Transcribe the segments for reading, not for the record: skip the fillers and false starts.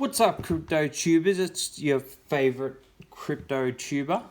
What's up, crypto tubers? It's your favorite crypto tuber,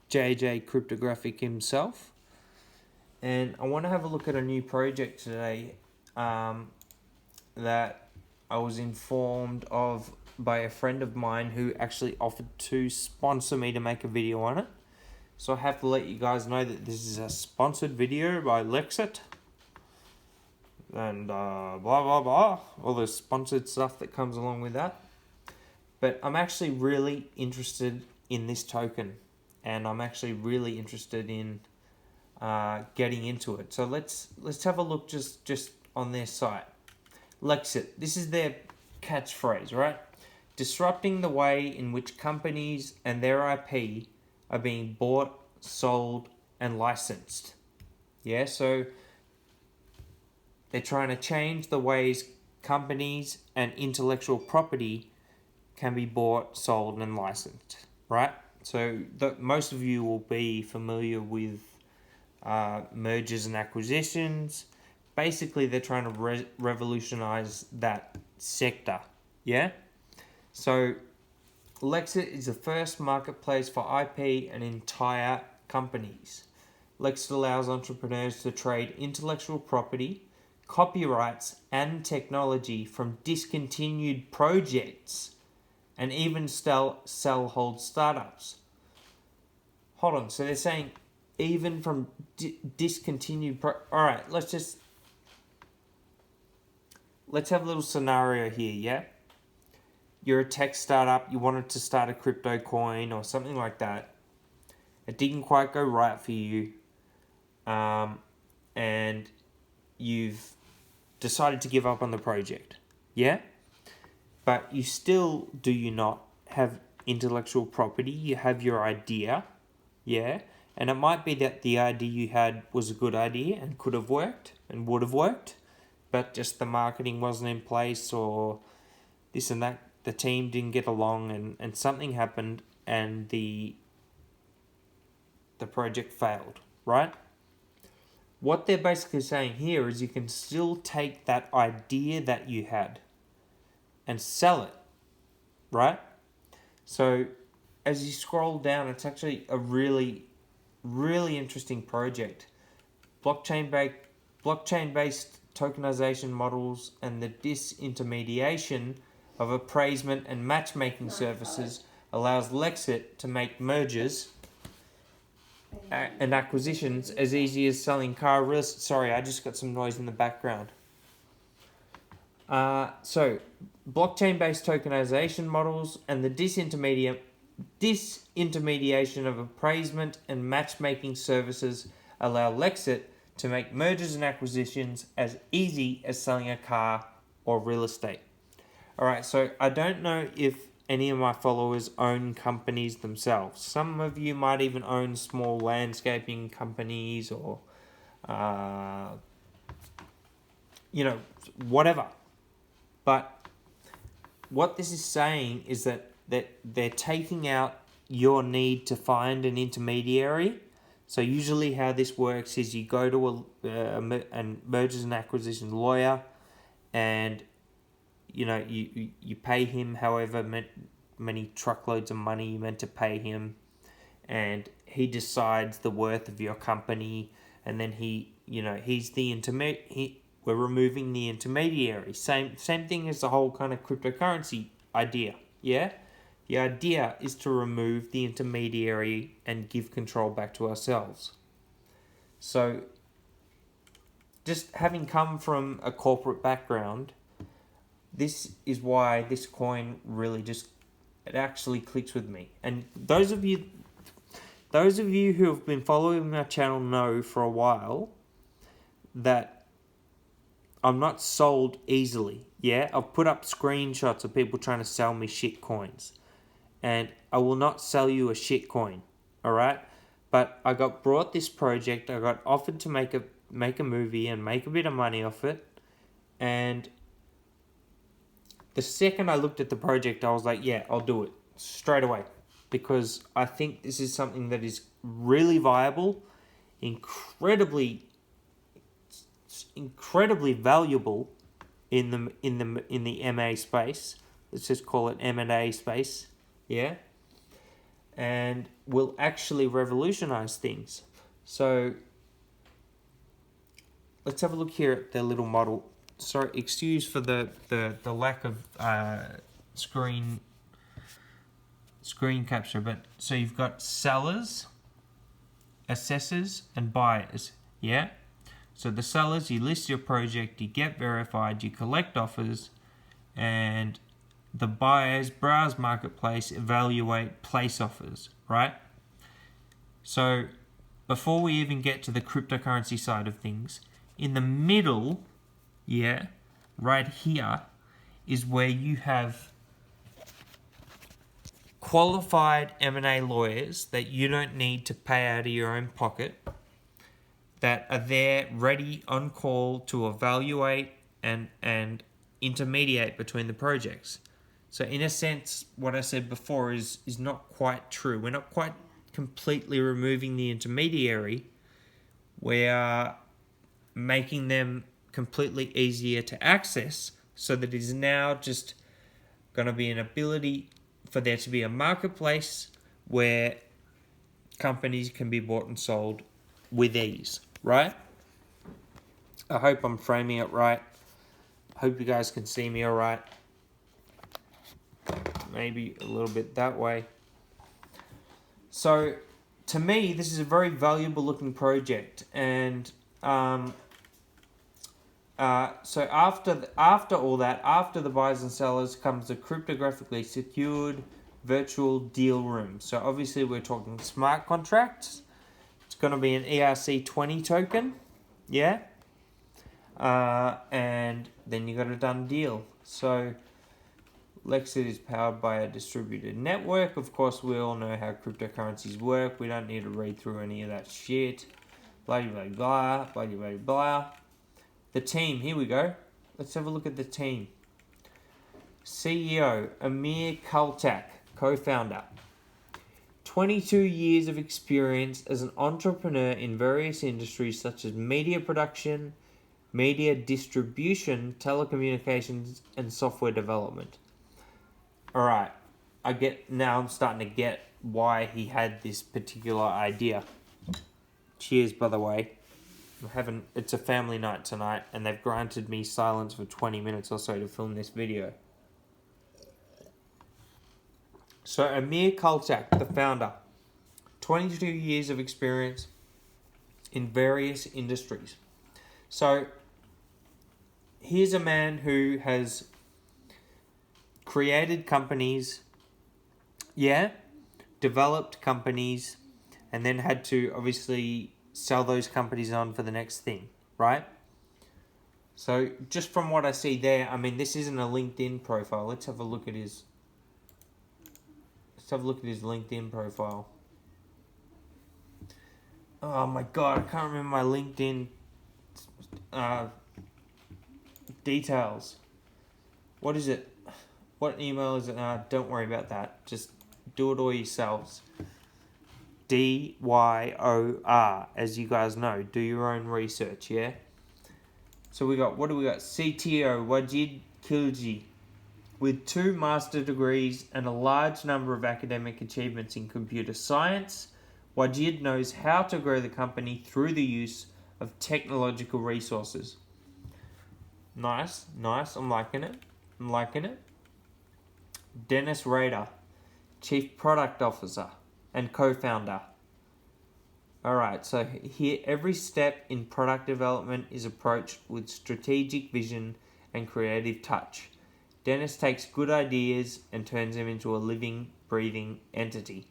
JJ Kryptographyk himself, and I want to have a look at a new project today that I was informed of by a friend of mine who actually offered to sponsor me to make a video on it. So I have to let you guys know that this is a sponsored video by LEXIT and blah blah blah, all the sponsored stuff that comes along with that. But I'm actually really interested in this token, and I'm actually really interested in getting into it. So let's have a look just on their site. LEXIT, this is their catchphrase, right? Disrupting the way in which companies and their IP are being bought, sold, and licensed. Yeah, so they're trying to change the ways companies and intellectual property can be bought, sold, and licensed, right? So most of you will be familiar with mergers and acquisitions. Basically, they're trying to revolutionize that sector, yeah? So LEXIT is the first marketplace for IP and entire companies. LEXIT allows entrepreneurs to trade intellectual property, copyrights, and technology from discontinued projects, and even hold startups. Hold on, so they're saying even from discontinued Alright, let's have a little scenario here, yeah? You're a tech startup, you wanted to start a crypto coin or something like that. It didn't quite go right for you. And you've decided to give up on the project, yeah? But you still, do you not, have intellectual property? You have your idea, yeah? And it might be that the idea you had was a good idea and could have worked and would have worked, but just the marketing wasn't in place, or this and that, the team didn't get along, and something happened and the project failed, right? What they're basically saying here is you can still take that idea that you had and sell it, right? So as you scroll down, it's actually a really, really interesting project. Blockchain-based tokenization models and the disintermediation of appraisement and matchmaking services allows LEXIT to make mergers and acquisitions as easy as selling car risks. Sorry, I just got some noise in the background. So, blockchain-based tokenization models and the disintermediation of appraisement and matchmaking services allow LEXIT to make mergers and acquisitions as easy as selling a car or real estate. Alright, so I don't know if any of my followers own companies themselves. Some of you might even own small landscaping companies or, whatever. But what this is saying is that they're taking out your need to find an intermediary. So usually how this works is you go to a mergers and acquisition lawyer, and you pay him however many truckloads of money you're meant to pay him, and he decides the worth of your company, and then he's the we're removing the intermediary. Same thing as the whole kind of cryptocurrency idea, yeah? The idea is to remove the intermediary and give control back to ourselves. So, just having come from a corporate background, this is why this coin really it actually clicks with me. And those of you who have been following my channel know for a while that I'm not sold easily, yeah? I've put up screenshots of people trying to sell me shit coins, and I will not sell you a shit coin, alright? But I got brought this project, I got offered to make a movie and make a bit of money off it, and the second I looked at the project, I was like, yeah, I'll do it straight away, because I think this is something that is really viable, incredibly valuable in the MA space, let's just call it M&A space, yeah, and will actually revolutionize things. So let's have a look here at their little model. Sorry, excuse for the lack of screen capture, but so you've got sellers, assessors, and buyers, yeah? So the sellers, you list your project, you get verified, you collect offers, and the buyers browse marketplace, evaluate, place offers, right? So before we even get to the cryptocurrency side of things, in the middle, yeah, right here, is where you have qualified M&A lawyers that you don't need to pay out of your own pocket, that are there ready on call to evaluate and intermediate between the projects. So in a sense, what I said before is not quite true. We're not quite completely removing the intermediary. We are making them completely easier to access, so that it is now just going to be an ability for there to be a marketplace where companies can be bought and sold with ease, right? I hope I'm framing it right. I hope you guys can see me all right. Maybe a little bit that way. So to me, this is a very valuable looking project, and so after all that, after the buyers and sellers, comes the cryptographically secured virtual deal room. So obviously we're talking smart contracts. It's going to be an ERC20 token, yeah? And then you got a done deal. So LEXIT is powered by a distributed network. Of course, we all know how cryptocurrencies work. We don't need to read through any of that shit. Blah, blah, blah, blah, blah, blah. The team, here we go. Let's have a look at the team. CEO, Amir Kaltak, co-founder. 22 years of experience as an entrepreneur in various industries such as media production, media distribution, telecommunications, and software development. Alright, I'm starting to get why he had this particular idea. Cheers, by the way. It's a family night tonight, and they've granted me silence for 20 minutes or so to film this video. So Amir Kaltak, the founder, 22 years of experience in various industries. So here's a man who has created companies, yeah, developed companies, and then had to obviously sell those companies on for the next thing, right? So just from what I see there, I mean, this isn't a LinkedIn profile. Let's have a look at his LinkedIn profile. Oh my god, I can't remember my LinkedIn details. What is it? What email is it? Don't worry about that. Just do it all yourselves. D.Y.O.R, as you guys know. Do your own research, yeah? So what do we got? CTO, Wajid Khilji, with 2 master degrees and a large number of academic achievements in computer science. Wajid knows how to grow the company through the use of technological resources. Nice. I'm liking it. Dennis Rader, Chief Product Officer and co-founder. Alright, so here every step in product development is approached with strategic vision and creative touch. Dennis takes good ideas and turns them into a living, breathing entity.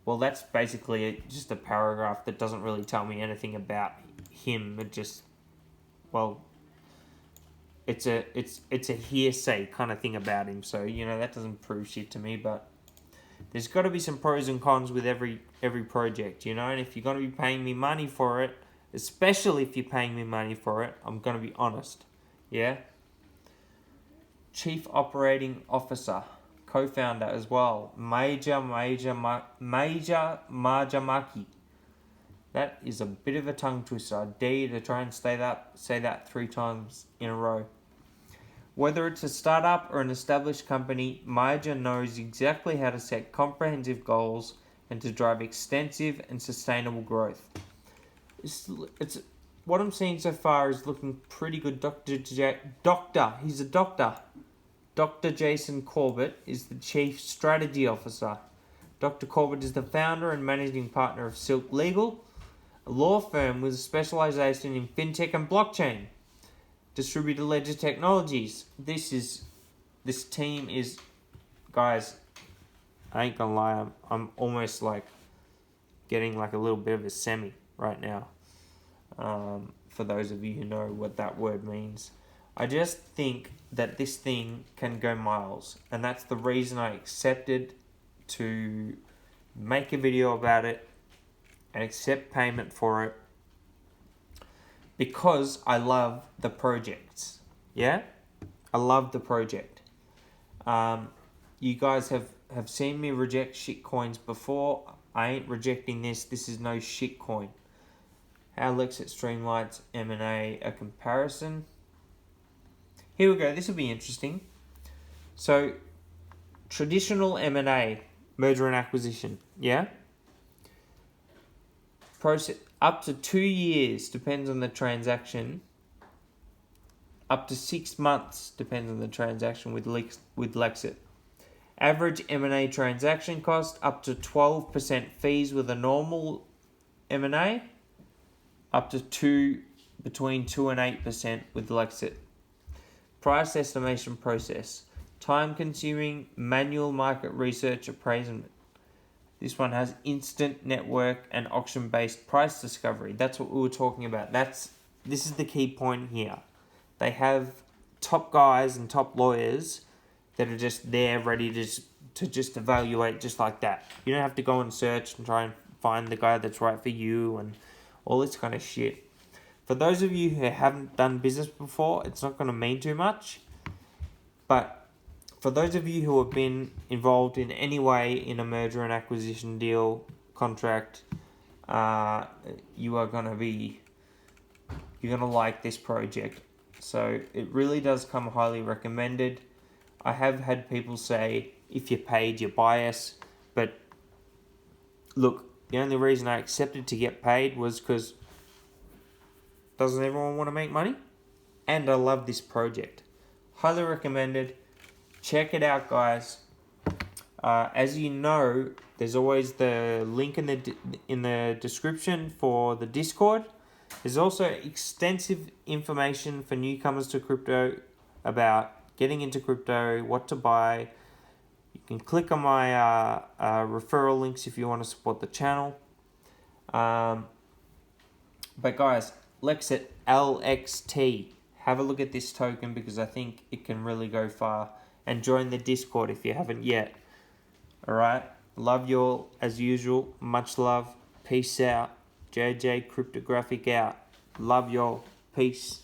Well, that's basically just a paragraph that doesn't really tell me anything about him. It's a hearsay kind of thing about him. So, that doesn't prove shit to me, but there's got to be some pros and cons with every project, and if you're going to be paying me money for it, especially if you're paying me money for it, I'm going to be honest, yeah? Chief Operating Officer, co-founder as well, Major Marjamaki. That is a bit of a tongue twister. I dare you to try and say that 3 times in a row. Whether it's a startup or an established company, LEDGER knows exactly how to set comprehensive goals and to drive extensive and sustainable growth. It's what I'm seeing so far is looking pretty good. He's a doctor. Dr. Jason Corbett is the Chief Strategy Officer. Dr. Corbett is the founder and managing partner of Silk Legal, a law firm with a specialization in fintech and blockchain. Distributed Ledger Technologies. This team is, guys, I ain't gonna lie, I'm almost like getting like a little bit of a semi right now. For those of you who know what that word means. I just think that this thing can go miles, and that's the reason I accepted to make a video about it and accept payment for it, because I love the projects. Yeah? I love the project. You guys have seen me reject shit coins before. I ain't rejecting this. This is no shit coin. How LEXIT streamlines M&A, a comparison. Here we go. This will be interesting. So, traditional M&A, merger and acquisition. Yeah? Process up to 2 years depends on the transaction. Up to 6 months depends on the transaction with LEXIT. Average M&A transaction cost up to 12% fees with a normal M&A. Up to between 2 and 8% with LEXIT. Price estimation process. Time consuming manual market research appraisement. This one has instant network and auction-based price discovery. That's what we were talking about. This is the key point here. They have top guys and top lawyers that are just there ready to just evaluate just like that. You don't have to go and search and try and find the guy that's right for you and all this kind of shit. For those of you who haven't done business before, it's not going to mean too much. But for those of you who have been involved in any way in a merger and acquisition deal, contract, you're going to like this project. So it really does come highly recommended. I have had people say, if you're paid, you're biased. But look, the only reason I accepted to get paid was because doesn't everyone want to make money? And I love this project. Highly recommended. Check it out, guys. As you know, there's always the link in the description for the Discord. There's also extensive information for newcomers to crypto about getting into crypto, what to buy. You can click on my referral links if you want to support the channel. But guys, LEXIT LXT. Have a look at this token because I think it can really go far. And join the Discord if you haven't yet. Alright? Love you all as usual. Much love. Peace out. JJ Kryptographyk out. Love y'all. Peace.